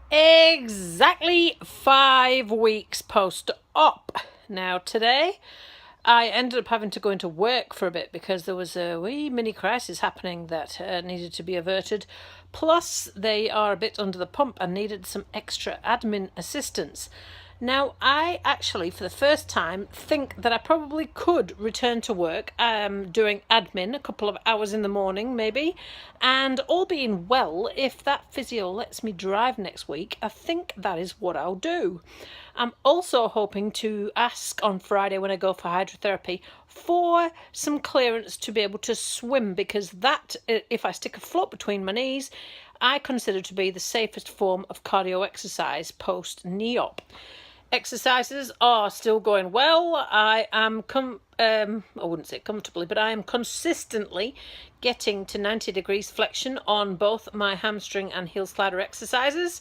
Exactly 5 weeks post-op. Now today I ended up having to go into work for a bit because there was a wee mini crisis happening that needed to be averted. Plus they are a bit under the pump and needed some extra admin assistance. Now, I actually, for the first time, think that I probably could return to work doing admin a couple of hours in the morning, maybe. And all being well, if that physio lets me drive next week, I think that is what I'll do. I'm also hoping to ask on Friday when I go for hydrotherapy for some clearance to be able to swim, because that, if I stick a float between my knees, I consider to be the safest form of cardio exercise post knee op. Exercises are still going well. I am I wouldn't say comfortably, but I am consistently getting to 90 degrees flexion on both my hamstring and heel slider exercises.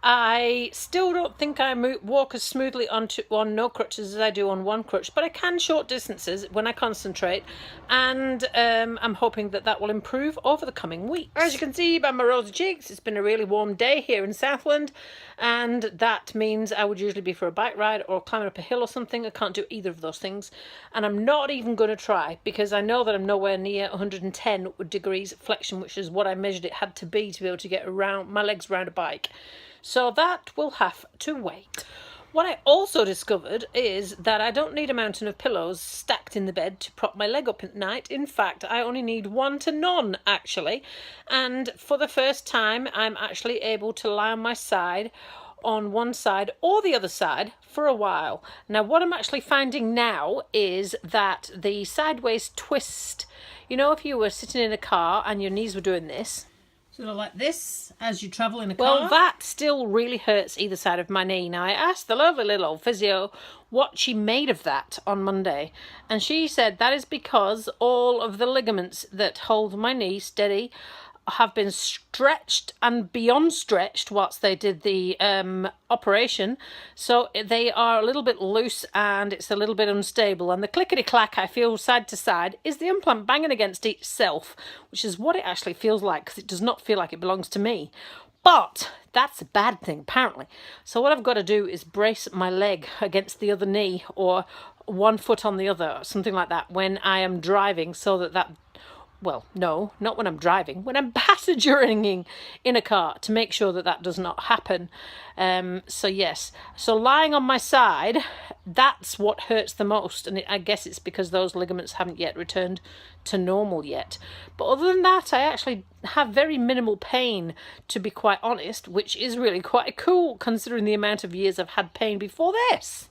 I still don't think I walk as smoothly on no crutches as I do on one crutch, but I can short distances when I concentrate, and I'm hoping that that will improve over the coming weeks. As you can see by my rosy cheeks, it's been a really warm day here in Southland, and that means I would usually be for a bike ride or climbing up a hill or something. I can't do either of those things, and I'm not even going to try because I know that I'm nowhere near 110 degrees flexion, which is what I measured it had to be able to get around my legs around a bike. So that will have to wait. What I also discovered is that I don't need a mountain of pillows stacked in the bed to prop my leg up at night. In fact, I only need one to none, actually. And for the first time, I'm actually able to lie on my side, on one side or the other side, for a while. Now, what I'm actually finding now is that the sideways twist, you know, if you were sitting in a car and your knees were doing this, sort of like this as you travel in a car. well, that still really hurts either side of my knee. Now, I asked the lovely little old physio what she made of that on Monday, and she said that is because all of the ligaments that hold my knee steady have been stretched and beyond stretched whilst they did the operation, so they are a little bit loose and it's a little bit unstable, and the clickety clack I feel side to side is the implant banging against itself, which is what it actually feels like, because it does not feel like it belongs to me. But that's a bad thing, apparently. So what I've got to do is brace my leg against the other knee, or one foot on the other, something like that, when I am driving, so that well, no, not when I'm driving, when I'm passengering in a car, to make sure that that does not happen. So yes, so lying on my side, that's what hurts the most, and I guess it's because those ligaments haven't yet returned to normal yet. But other than that, I actually have very minimal pain, to be quite honest, which is really quite cool considering the amount of years I've had pain before this.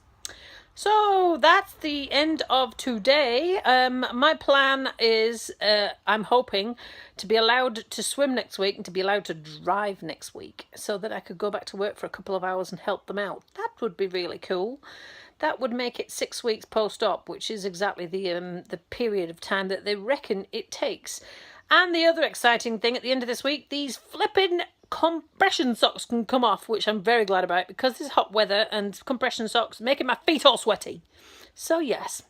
So that's the end of today. My plan is I'm hoping to be allowed to swim next week and to be allowed to drive next week, so that I could go back to work for a couple of hours and help them out. That would be really cool. That would make it 6 weeks post-op, which is exactly the period of time that they reckon it takes. And the other exciting thing at the end of this week, these flipping compression socks can come off, which I'm very glad about, because this hot weather and compression socks making my feet all sweaty. So yes,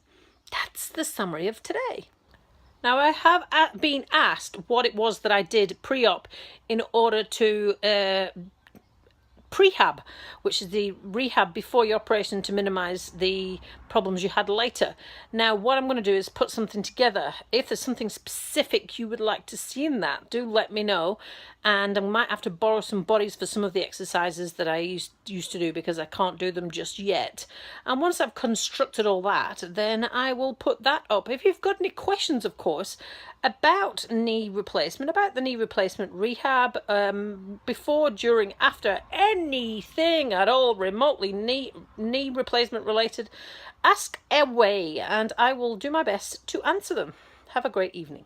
that's the summary of today. Now, I have been asked what it was that I did pre-op in order to prehab, which is the rehab before your operation to minimise the problems you had later. Now, what I'm going to do is put something together. If there's something specific you would like to see in that, do let me know, and I might have to borrow some bodies for some of the exercises that I used to do, because I can't do them just yet. And once I've constructed all that, then I will put that up. If you've got any questions, of course, about knee replacement, about the knee replacement rehab, before, during, after, anything at all remotely knee replacement related, ask away and I will do my best to answer them. Have a great evening.